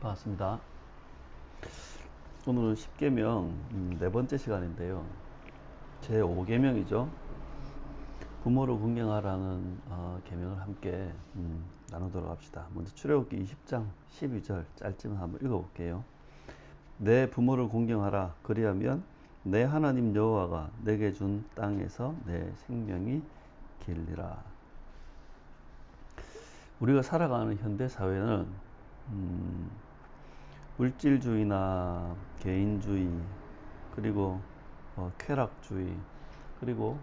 반갑습니다. 오늘은 10계명 네 번째 시간인데요. 제 5계명이죠. 부모를 공경하라는 계명을 함께 나누도록 합시다. 먼저 출애굽기 20장 12절 짧지만 한번 읽어볼게요. 내 부모를 공경하라. 그리하면 내 하나님 여호와가 내게 준 땅에서 내 생명이 길리라. 우리가 살아가는 현대 사회는 물질주의나 개인주의, 그리고 쾌락주의, 그리고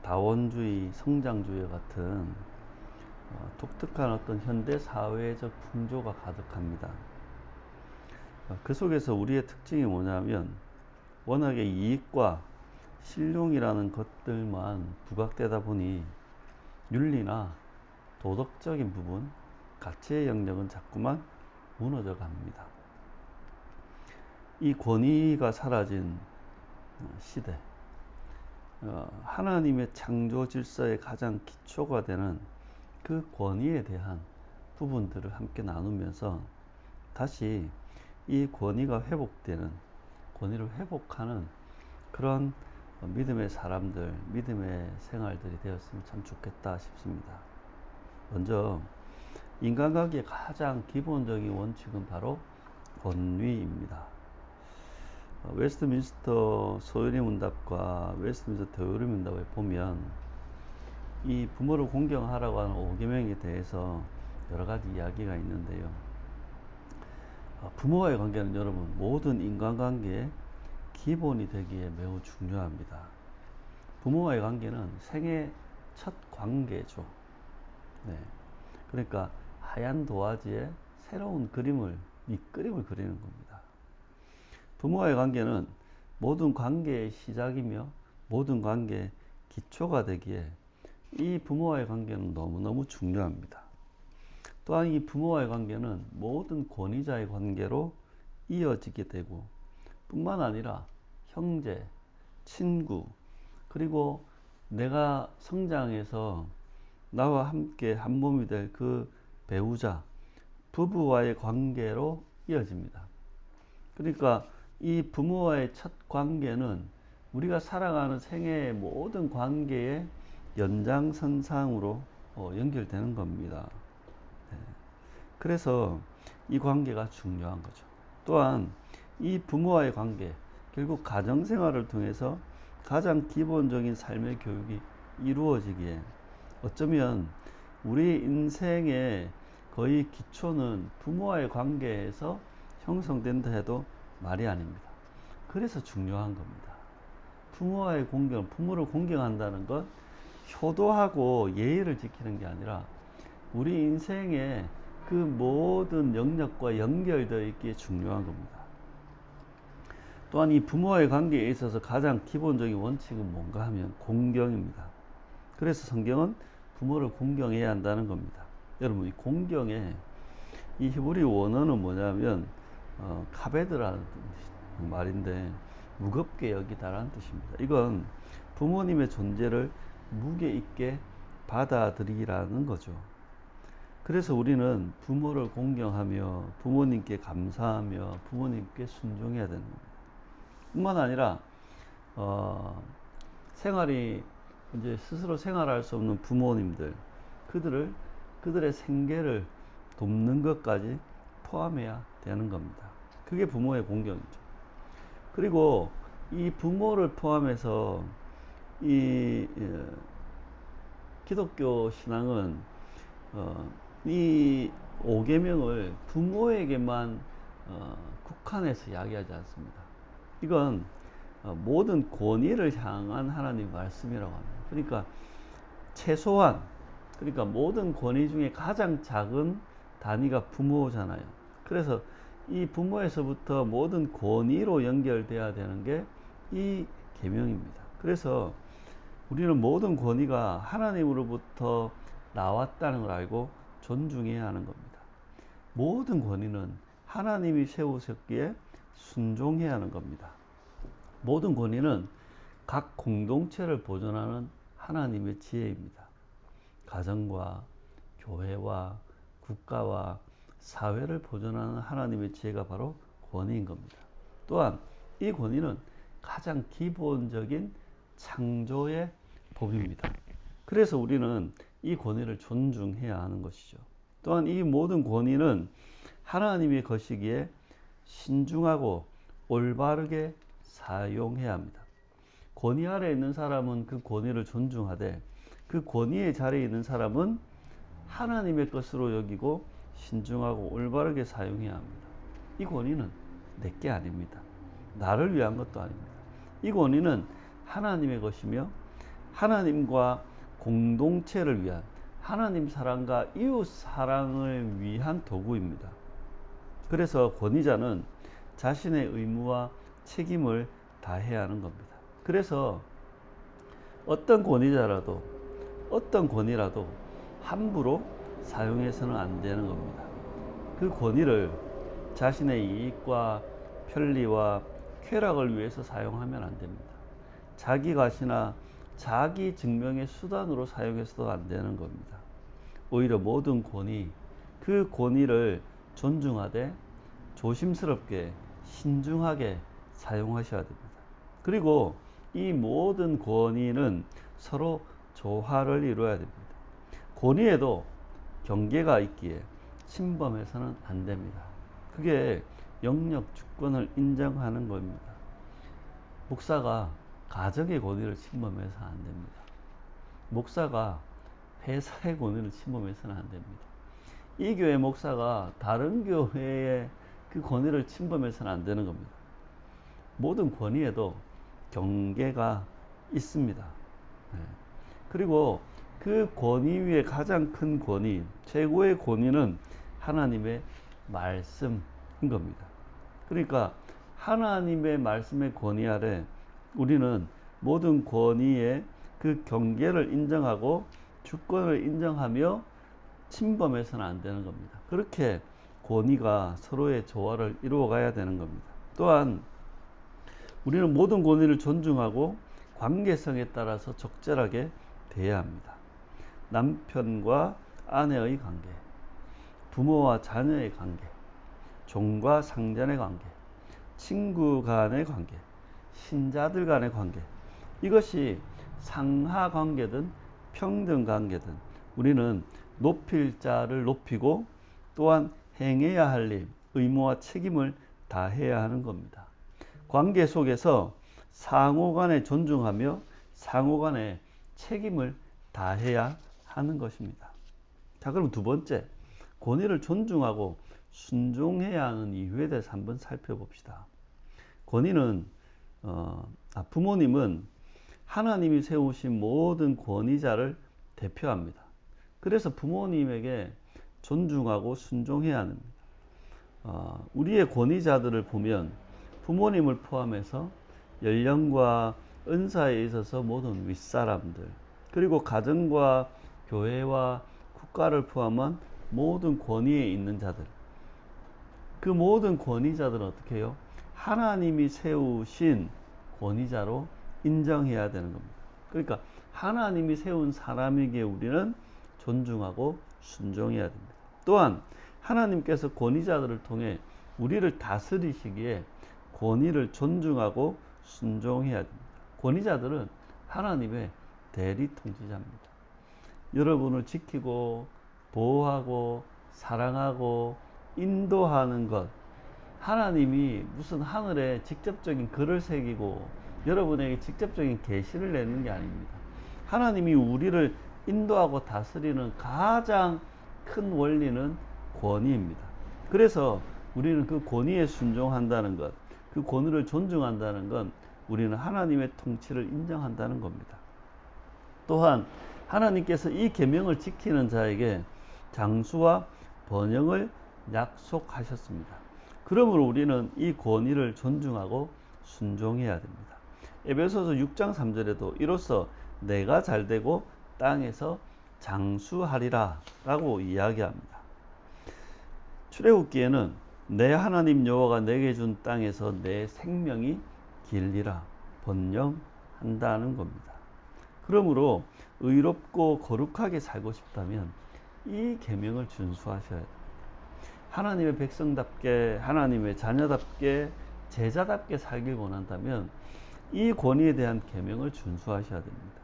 다원주의, 성장주의 같은 독특한 어떤 현대 사회적 풍조가 가득합니다. 그 속에서 우리의 특징이 뭐냐면 워낙에 이익과 실용이라는 것들만 부각되다 보니 윤리나 도덕적인 부분, 가치의 영역은 자꾸만 무너져 갑니다. 이 권위가 사라진 시대, 하나님의 창조 질서의 가장 기초가 되는 그 권위에 대한 부분들을 함께 나누면서 다시 이 권위가 회복되는, 권위를 회복하는 그런 믿음의 사람들, 믿음의 생활들이 되었으면 참 좋겠다 싶습니다. 먼저 인간관계의 가장 기본적인 원칙은 바로 권위입니다. 웨스트민스터 소요리 문답과 웨스트민스터 대요리 문답에 보면 이 부모를 공경하라고 하는 5계명에 대해서 여러 가지 이야기가 있는데요. 부모와의 관계는 여러분 모든 인간관계의 기본이 되기에 매우 중요합니다. 부모와의 관계는 생애 첫 관계죠. 네. 그러니까 하얀 도화지에 새로운 그림을, 밑그림을 그리는 겁니다. 부모와의 관계는 모든 관계의 시작이며 모든 관계의 기초가 되기에 이 부모와의 관계는 너무너무 중요합니다. 또한 이 부모와의 관계는 모든 권위자의 관계로 이어지게 되고 뿐만 아니라 형제, 친구, 그리고 내가 성장해서 나와 함께 한 몸이 될 그 배우자, 부부와의 관계로 이어집니다. 그러니까 이 부모와의 첫 관계는 우리가 살아가는 생애의 모든 관계의 연장선상으로 연결되는 겁니다. 그래서 이 관계가 중요한 거죠. 또한 이 부모와의 관계, 결국 가정생활을 통해서 가장 기본적인 삶의 교육이 이루어지기에 어쩌면 우리 인생의 거의 기초는 부모와의 관계에서 형성된다 해도 말이 아닙니다. 그래서 중요한 겁니다. 부모와의 공경, 부모를 공경한다는 건 효도하고 예의를 지키는 게 아니라 우리 인생의 그 모든 영역과 연결되어 있기에 중요한 겁니다. 또한 이 부모와의 관계에 있어서 가장 기본적인 원칙은 뭔가 하면 공경입니다. 그래서 성경은 부모를 공경해야 한다는 겁니다. 여러분, 이 공경의 이 히브리 원어는 뭐냐면 카베드라는 말인데 무겁게 여기다라는 뜻입니다. 이건 부모님의 존재를 무게 있게 받아들이라는 거죠. 그래서 우리는 부모를 공경하며 부모님께 감사하며 부모님께 순종해야 되는 겁니다. 뿐만 아니라 생활이 이제 스스로 생활할 수 없는 부모님들, 그들의 생계를 돕는 것까지 포함해야 되는 겁니다. 그게 부모의 공경이죠. 그리고 이 부모를 포함해서 이 기독교 신앙은 이 5계명을 부모에게만 국한해서 이야기하지 않습니다. 이건 모든 권위를 향한 하나님의 말씀이라고 합니다. 그러니까 최소한, 그러니까 모든 권위 중에 가장 작은 단위가 부모잖아요. 그래서 이 부모에서부터 모든 권위로 연결돼야 되는 게 이 계명입니다. 그래서 우리는 모든 권위가 하나님으로부터 나왔다는 걸 알고 존중해야 하는 겁니다. 모든 권위는 하나님이 세우셨기에 순종해야 하는 겁니다. 모든 권위는 각 공동체를 보존하는 하나님의 지혜입니다. 가정과 교회와 국가와 사회를 보존하는 하나님의 지혜가 바로 권위인 겁니다. 또한 이 권위는 가장 기본적인 창조의 법입니다. 그래서 우리는 이 권위를 존중해야 하는 것이죠. 또한 이 모든 권위는 하나님의 것이기에 신중하고 올바르게 사용해야 합니다. 권위 아래에 있는 사람은 그 권위를 존중하되 그 권위의 자리에 있는 사람은 하나님의 것으로 여기고 신중하고 올바르게 사용해야 합니다. 이 권위는 내게 아닙니다. 나를 위한 것도 아닙니다. 이 권위는 하나님의 것이며 하나님과 공동체를 위한 하나님 사랑과 이웃 사랑을 위한 도구입니다. 그래서 권위자는 자신의 의무와 책임을 다해야 하는 겁니다. 그래서 어떤 권위자라도 어떤 권위라도 함부로 사용해서는 안 되는 겁니다. 그 권위를 자신의 이익과 편리와 쾌락을 위해서 사용하면 안 됩니다. 자기 과시나 자기 증명의 수단으로 사용해서도 안 되는 겁니다. 오히려 모든 권위, 그 권위를 존중하되 조심스럽게 신중하게 사용하셔야 됩니다. 그리고 이 모든 권위는 서로 조화를 이루어야 됩니다. 권위에도 경계가 있기에 침범해서는 안 됩니다. 그게 영역 주권을 인정하는 겁니다. 목사가 가정의 권위를 침범해서는 안 됩니다. 목사가 회사의 권위를 침범해서는 안 됩니다. 이 교회 목사가 다른 교회의 그 권위를 침범해서는 안 되는 겁니다. 모든 권위에도 경계가 있습니다. 네. 그리고 그 권위 위에 가장 큰 권위, 최고의 권위는 하나님의 말씀인 겁니다. 그러니까 하나님의 말씀의 권위 아래 우리는 모든 권위의 그 경계를 인정하고 주권을 인정하며 침범해서는 안 되는 겁니다. 그렇게 권위가 서로의 조화를 이루어가야 되는 겁니다. 또한 우리는 모든 권위를 존중하고 관계성에 따라서 적절하게 대해야 합니다. 남편과 아내의 관계, 부모와 자녀의 관계, 종과 상전의 관계, 친구 간의 관계, 신자들 간의 관계, 이것이 상하 관계든 평등 관계든 우리는 높일 자를 높이고 또한 행해야 할 일, 의무와 책임을 다해야 하는 겁니다. 관계 속에서 상호 간에 존중하며 상호 간에 책임을 다해야 하는 것입니다. 자, 그럼 두 번째, 권위를 존중하고 순종해야 하는 이유에 대해서 한번 살펴봅시다. 권위는 부모님은 하나님이 세우신 모든 권위자를 대표합니다. 그래서 부모님에게 존중하고 순종해야 합니다. 우리의 권위자들을 보면 부모님을 포함해서 연령과 은사에 있어서 모든 윗사람들, 그리고 가정과 교회와 국가를 포함한 모든 권위에 있는 자들, 그 모든 권위자들은 어떻게 해요? 하나님이 세우신 권위자로 인정해야 되는 겁니다. 그러니까 하나님이 세운 사람에게 우리는 존중하고 순종해야 됩니다. 또한 하나님께서 권위자들을 통해 우리를 다스리시기에 권위를 존중하고 순종해야 됩니다. 권위자들은 하나님의 대리 통치자입니다. 여러분을 지키고 보호하고 사랑하고 인도하는 것, 하나님이 무슨 하늘에 직접적인 글을 새기고 여러분에게 직접적인 계시를 내는 게 아닙니다. 하나님이 우리를 인도하고 다스리는 가장 큰 원리는 권위입니다. 그래서 우리는 그 권위에 순종한다는 것, 그 권위를 존중한다는 건 우리는 하나님의 통치를 인정한다는 겁니다. 또한 하나님께서 이 계명을 지키는 자에게 장수와 번영을 약속하셨습니다. 그러므로 우리는 이 권위를 존중하고 순종해야 됩니다. 에베소서 6장 3절에도 이로써 내가 잘되고 땅에서 장수하리라 라고 이야기합니다. 출애굽기에는 내 하나님 여호와가 내게 준 땅에서 내 생명이 길리라 번영한다는 겁니다. 그러므로 의롭고 거룩하게 살고 싶다면 이 계명을 준수하셔야 됩니다. 하나님의 백성답게, 하나님의 자녀답게, 제자답게 살길 원한다면 이 권위에 대한 계명을 준수하셔야 됩니다.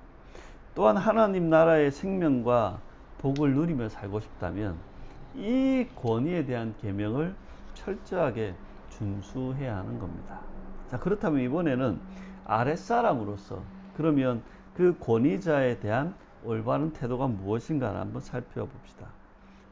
또한 하나님 나라의 생명과 복을 누리며 살고 싶다면 이 권위에 대한 계명을 철저하게 준수해야 하는 겁니다. 자, 그렇다면 이번에는 아랫사람으로서 그러면 그 권위자에 대한 올바른 태도가 무엇인가를 한번 살펴봅시다.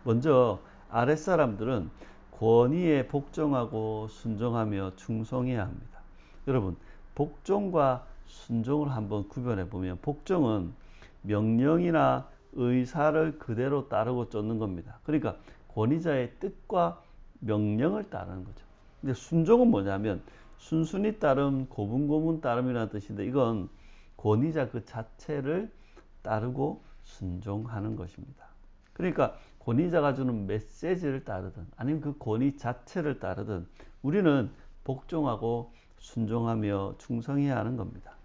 먼저 아랫사람들은 권위에 복종하고 순종하며 충성해야 합니다. 여러분, 복종과 순종을 한번 구별해 보면 복종은 명령이나 의사를 그대로 따르고 쫓는 겁니다. 그러니까 권위자의 뜻과 명령을 따르는 거죠. 근데 순종은 뭐냐면 순순히 따름, 고분고분 따름이라는 뜻인데 이건 권위자 그 자체를 따르고 순종하는 것입니다. 그러니까 권위자가 주는 메시지를 따르든 아니면 그 권위 자체를 따르든 우리는 복종하고 순종하며 충성해야 하는 겁니다.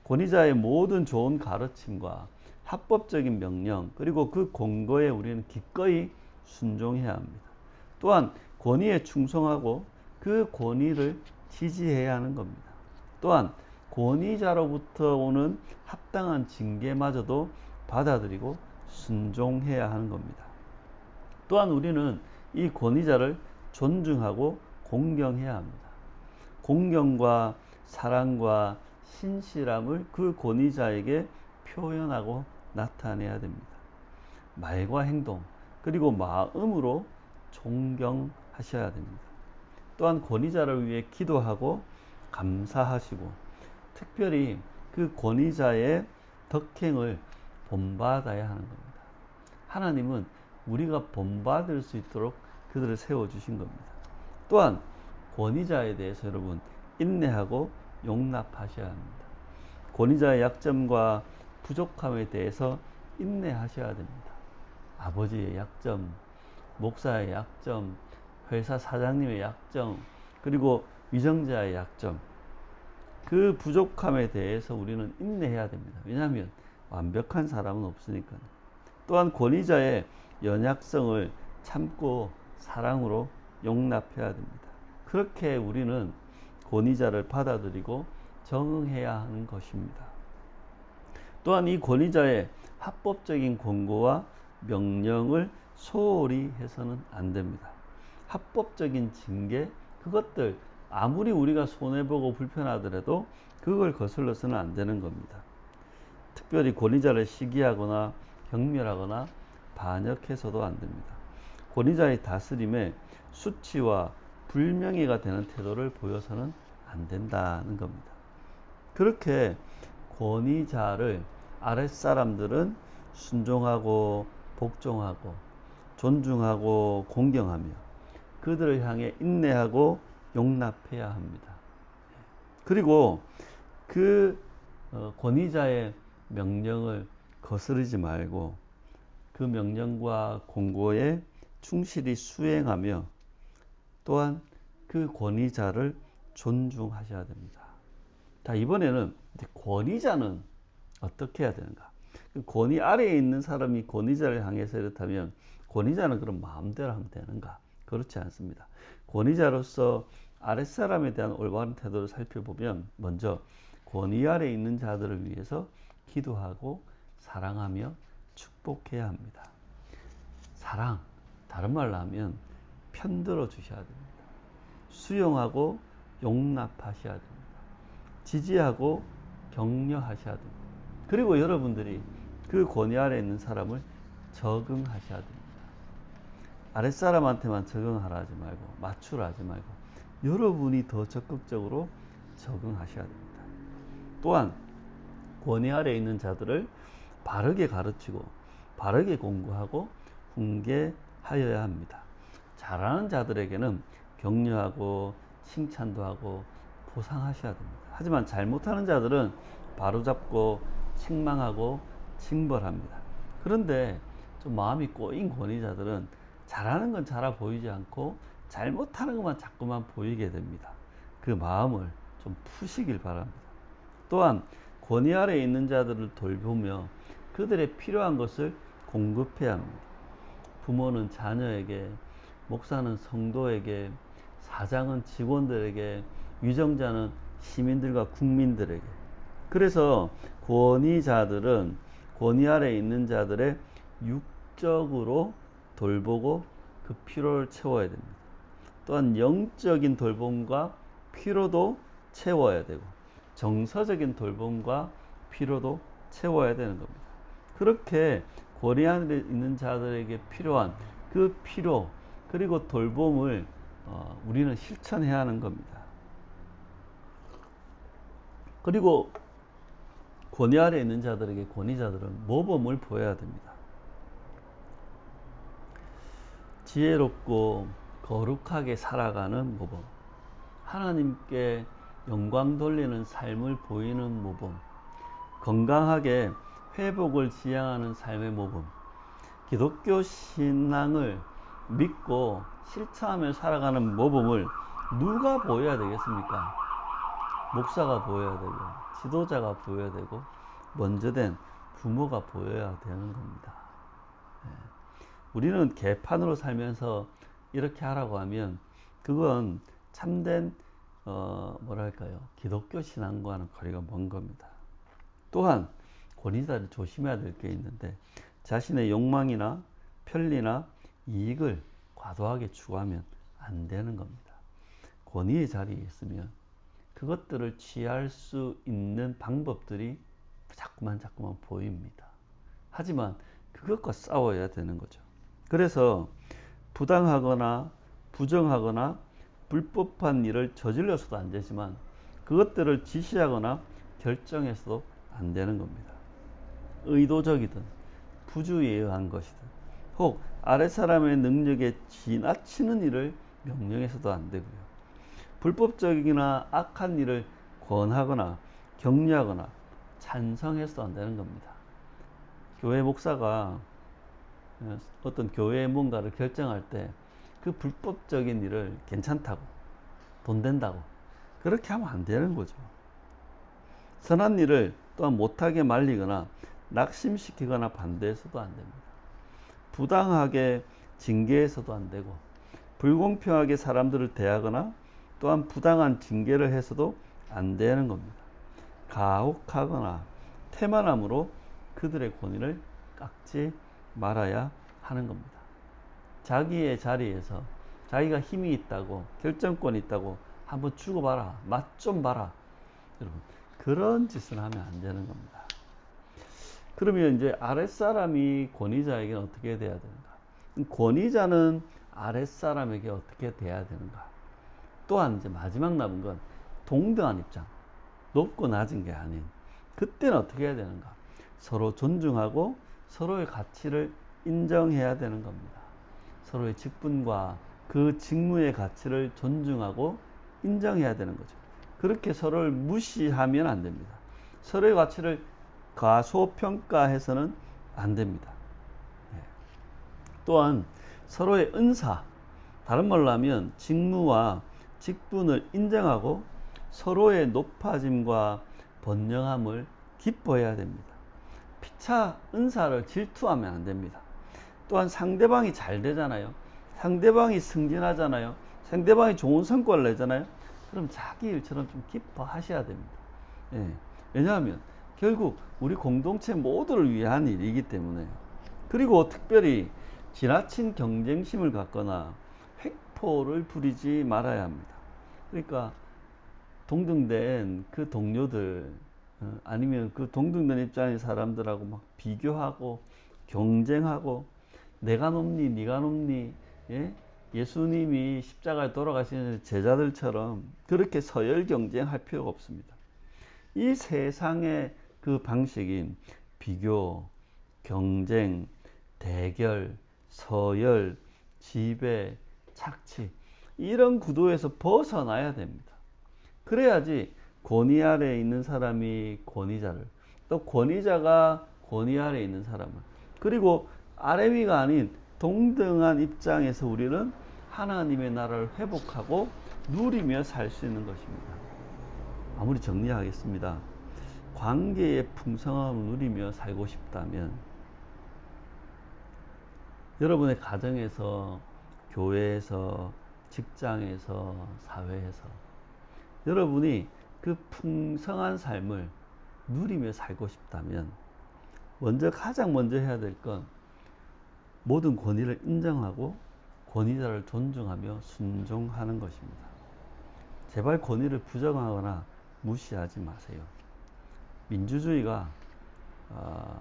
권위자의 모든 좋은 가르침과 합법적인 명령 그리고 그 공고에 우리는 기꺼이 순종해야 합니다. 또한 권위에 충성하고 그 권위를 지지해야 하는 겁니다. 또한 권위자로부터 오는 합당한 징계마저도 받아들이고 순종해야 하는 겁니다. 또한 우리는 이 권위자를 존중하고 공경해야 합니다. 공경과 사랑과 신실함을 그 권위자에게 표현하고 나타내야 됩니다. 말과 행동 그리고 마음으로 존경하셔야 됩니다. 또한 권위자를 위해 기도하고 감사하시고 특별히 그 권위자의 덕행을 본받아야 하는 겁니다. 하나님은 우리가 본받을 수 있도록 그들을 세워주신 겁니다. 또한 권위자에 대해서 여러분 인내하고 용납하셔야 합니다. 권위자의 약점과 부족함에 대해서 인내하셔야 됩니다. 아버지의 약점, 목사의 약점, 회사 사장님의 약점, 그리고 위정자의 약점, 그 부족함에 대해서 우리는 인내해야 됩니다. 왜냐하면 완벽한 사람은 없으니까요. 또한 권위자의 연약성을 참고 사랑으로 용납해야 됩니다. 그렇게 우리는 권위자를 받아들이고 정응해야 하는 것입니다. 또한 이 권위자의 합법적인 권고와 명령을 소홀히 해서는 안 됩니다. 합법적인 징계, 그것들 아무리 우리가 손해보고 불편하더라도 그걸 거슬러서는 안 되는 겁니다. 특별히 권위자를 시기하거나 경멸하거나 반역해서도 안 됩니다. 권위자의 다스림에 수치와 불명예가 되는 태도를 보여서는 안 된다는 겁니다. 그렇게 권위자를 아랫사람들은 순종하고 복종하고 존중하고 공경하며 그들을 향해 인내하고 용납해야 합니다. 그리고 그 권위자의 명령을 거스르지 말고 그 명령과 공고에 충실히 수행하며 또한 그 권위자를 존중하셔야 됩니다. 자, 이번에는 권위자는 어떻게 해야 되는가? 권위 아래에 있는 사람이 권위자를 향해서 이렇다면 권위자는 그럼 마음대로 하면 되는가? 그렇지 않습니다. 권위자로서 아랫사람에 대한 올바른 태도를 살펴보면 먼저 권위 아래에 있는 자들을 위해서 기도하고 사랑하며 축복해야 합니다. 사랑, 다른 말로 하면 편들어 주셔야 됩니다. 수용하고 용납하셔야 됩니다. 지지하고 격려하셔야 됩니다. 그리고 여러분들이 그 권위 아래에 있는 사람을 적응하셔야 됩니다. 아랫사람한테만 적응하라 하지 말고 맞추라 하지 말고 여러분이 더 적극적으로 적응하셔야 됩니다. 또한 권위 아래에 있는 자들을 바르게 가르치고 바르게 공부하고 훈계하여야 합니다. 잘하는 자들에게는 격려하고 칭찬도 하고 보상하셔야 됩니다. 하지만 잘못하는 자들은 바로잡고 책망하고 징벌합니다. 그런데 좀 마음이 꼬인 권위자들은 잘하는 건 잘하 보이지 않고 잘못하는 것만 자꾸만 보이게 됩니다. 그 마음을 좀 푸시길 바랍니다. 또한 권위 아래에 있는 자들을 돌보며 그들의 필요한 것을 공급해야 합니다. 부모는 자녀에게, 목사는 성도에게, 사장은 직원들에게, 위정자는 시민들과 국민들에게. 그래서 권위자들은 권위 아래에 있는 자들의 육적으로 돌보고 그 필요를 채워야 됩니다. 또한 영적인 돌봄과 필요도 채워야 되고 정서적인 돌봄과 필요도 채워야 되는 겁니다. 그렇게 권위 안에 있는 자들에게 필요한 그 필요 그리고 돌봄을 우리는 실천해야 하는 겁니다. 그리고 권위 아래에 있는 자들에게 권위자들은 모범을 보여야 됩니다. 지혜롭고 거룩하게 살아가는 모범, 하나님께 영광 돌리는 삶을 보이는 모범, 건강하게 회복을 지향하는 삶의 모범, 기독교 신앙을 믿고 실천하며 살아가는 모범을 누가 보여야 되겠습니까? 목사가 보여야 되고, 지도자가 보여야 되고, 먼저 된 부모가 보여야 되는 겁니다. 우리는 개판으로 살면서 이렇게 하라고 하면 그건 참된 뭐랄까요, 기독교 신앙과는 거리가 먼 겁니다. 또한 권위자를 조심해야 될 게 있는데 자신의 욕망이나 편리나 이익을 과도하게 추구하면 안 되는 겁니다. 권위의 자리에 있으면 그것들을 취할 수 있는 방법들이 자꾸만 보입니다. 하지만 그것과 싸워야 되는 거죠. 그래서 부당하거나 부정하거나 불법한 일을 저질러서도 안 되지만 그것들을 지시하거나 결정해서도 안 되는 겁니다. 의도적이든 부주의에 의한 것이든 혹 아랫사람의 능력에 지나치는 일을 명령해서도 안 되고요. 불법적이나 악한 일을 권하거나 격려하거나 찬성해서도 안 되는 겁니다. 교회 목사가 어떤 교회의 뭔가를 결정할 때 그 불법적인 일을 괜찮다고, 돈 된다고 그렇게 하면 안 되는 거죠. 선한 일을 또한 못하게 말리거나 낙심시키거나 반대해서도 안 됩니다. 부당하게 징계해서도 안 되고 불공평하게 사람들을 대하거나 또한 부당한 징계를 해서도 안 되는 겁니다. 가혹하거나 태만함으로 그들의 권위를 깎지 말아야 하는 겁니다. 자기의 자리에서 자기가 힘이 있다고, 결정권이 있다고 한번 주고봐라, 맛 좀 봐라. 여러분, 그런 짓을 하면 안 되는 겁니다. 그러면 이제 아랫사람이 권위자에게는 어떻게 돼야 되는가? 권위자는 아랫사람에게 어떻게 돼야 되는가? 또한 이제 마지막 남은 건 동등한 입장, 높고 낮은 게 아닌, 그때는 어떻게 해야 되는가? 서로 존중하고 서로의 가치를 인정해야 되는 겁니다. 서로의 직분과 그 직무의 가치를 존중하고 인정해야 되는 거죠. 그렇게 서로를 무시하면 안 됩니다. 서로의 가치를 과소평가해서는 안 됩니다. 또한 서로의 은사, 다른 말로 하면 직무와 직분을 인정하고 서로의 높아짐과 번영함을 기뻐해야 됩니다. 피차 은사를 질투하면 안 됩니다. 또한 상대방이 잘 되잖아요. 상대방이 승진하잖아요. 상대방이 좋은 성과를 내잖아요. 그럼 자기 일처럼 좀 기뻐하셔야 됩니다. 왜냐하면 결국 우리 공동체 모두를 위한 일이기 때문에요. 그리고 특별히 지나친 경쟁심을 갖거나 획포를 부리지 말아야 합니다. 그러니까 동등된 그 동료들 아니면 그 동등된 입장의 사람들하고 막 비교하고 경쟁하고 내가 높니 네가 높니, 예수님이 십자가에 돌아가시는 제자들처럼 그렇게 서열 경쟁할 필요가 없습니다. 이 세상의 그 방식인 비교, 경쟁, 대결, 서열, 지배, 착취, 이런 구도에서 벗어나야 됩니다. 그래야지 권위 아래에 있는 사람이 권위자를, 또 권위자가 권위 아래에 있는 사람을, 그리고 아래 위가 아닌 동등한 입장에서 우리는 하나님의 나라를 회복하고 누리며 살 수 있는 것입니다. 마무리 정리하겠습니다. 관계의 풍성함을 누리며 살고 싶다면 여러분의 가정에서 교회에서, 직장에서, 사회에서 여러분이 그 풍성한 삶을 누리며 살고 싶다면 가장 먼저 해야 될 건 모든 권위를 인정하고 권위자를 존중하며 순종하는 것입니다. 제발 권위를 부정하거나 무시하지 마세요. 민주주의가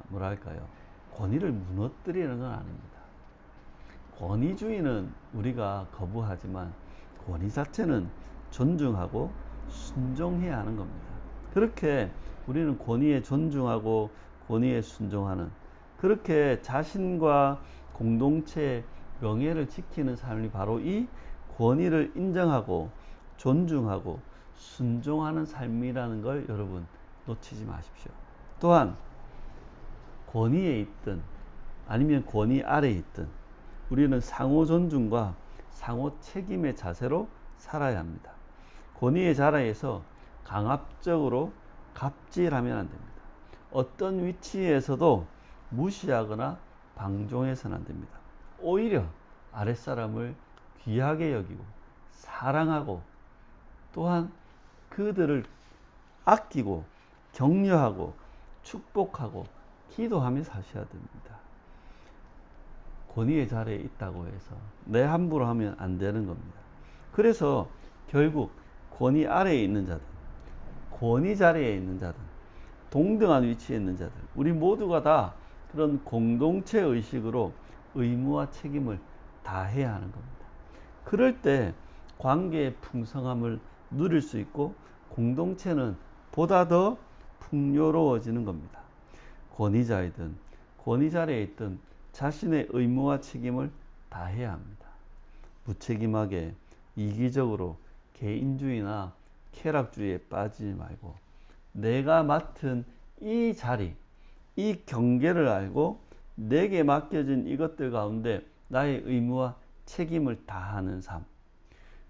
뭐랄까요? 권위를 무너뜨리는 건 아닙니다. 권위주의는 우리가 거부하지만 권위 자체는 존중하고 순종해야 하는 겁니다. 그렇게 우리는 권위에 존중하고 권위에 순종하는, 그렇게 자신과 공동체의 명예를 지키는 삶이 바로 이 권위를 인정하고 존중하고 순종하는 삶이라는 걸 여러분 놓치지 마십시오. 또한 권위에 있든 아니면 권위 아래에 있든 우리는 상호 존중과 상호 책임의 자세로 살아야 합니다. 권위의 자리에서 강압적으로 갑질하면 안 됩니다. 어떤 위치에서도 무시하거나 방종해서는 안 됩니다. 오히려 아랫사람을 귀하게 여기고 사랑하고 또한 그들을 아끼고 격려하고 축복하고 기도하며 사셔야 됩니다. 권위의 자리에 있다고 해서 내 함부로 하면 안 되는 겁니다. 그래서 결국 권위 아래에 있는 자들, 권위 자리에 있는 자들, 동등한 위치에 있는 자들, 우리 모두가 다 그런 공동체 의식으로 의무와 책임을 다해야 하는 겁니다. 그럴 때 관계의 풍성함을 누릴 수 있고 공동체는 보다 더 풍요로워지는 겁니다. 권위자이든 권위 자리에 있든 자신의 의무와 책임을 다해야 합니다. 무책임하게 이기적으로 개인주의나 쾌락주의에 빠지지 말고 내가 맡은 이 자리, 이 경계를 알고 내게 맡겨진 이것들 가운데 나의 의무와 책임을 다하는 삶,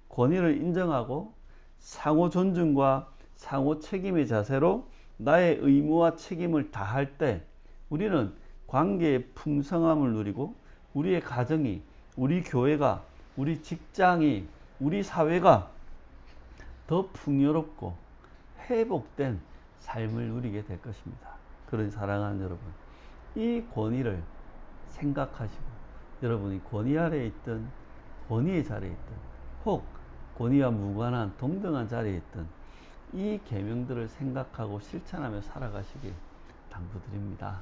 권위를 인정하고 상호 존중과 상호 책임의 자세로 나의 의무와 책임을 다할 때 우리는 관계의 풍성함을 누리고 우리의 가정이, 우리 교회가, 우리 직장이, 우리 사회가 더 풍요롭고 회복된 삶을 누리게 될 것입니다. 그러니 사랑하는 여러분, 이 권위를 생각하시고 여러분이 권위 아래에 있든 권위의 자리에 있든 혹 권위와 무관한 동등한 자리에 있든 이 계명들을 생각하고 실천하며 살아가시길 당부드립니다.